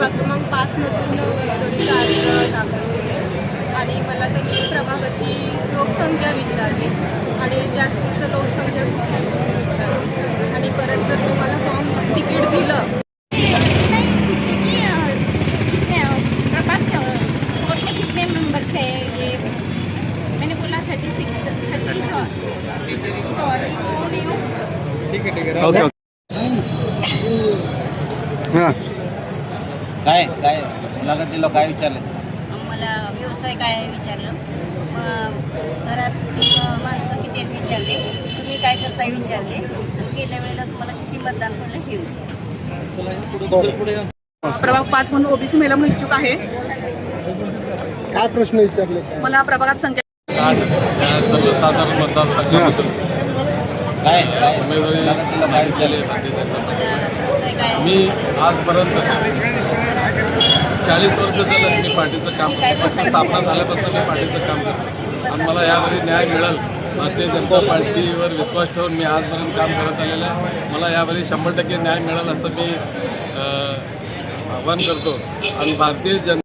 प्रभाग क्रमांक 5 मधून उमेदवारीचा अर्ज दाखल केले आणि मला त्यांनी प्रभागाची लोकसंख्या विचारली आणि जास्तीचं लोकसंख्या कुठल्या विचारली आणि परत जर तुम्हाला फॉर्म तिकीट दिलं कितने मेंबर्स है ये मैंने बोला 36 सॉरी ठीक आहे ओके हां काय काय मुलाखतीला काय विचारलं? मला व्यवसाय काय आहे विचारलं, मग घरात माणसं किती आहेत विचारले, तुम्ही काय करताय विचारले आणि गेल्या वेळेला तुम्हाला किती मतदान पडलं हे विचारले. प्रभाग 5 म्हणून ओबीसी महिला म्हणून इच्छुक आहे. काय प्रश्न विचारले? मला प्रभागात संख्या सर्वसाधारण मतदारसंघामधून काय काय मुलाखतीला काय विचारले? मला व्यवसाय काय आहे मी विचारलं. आजपर्यंत 40 वर्ष झालं मी पार्टीचं काम करतो. स्थापना झाल्यापासून मी पार्टीचं काम करतो आणि मला यावेळी न्याय मिळेल भारतीय जनता पार्टीवर विश्वास ठेवून मी आजपर्यंत काम करत आलेलं आहे. मला यावेळी 100% न्याय मिळेल असं मी आव्हान करतो आणि भारतीय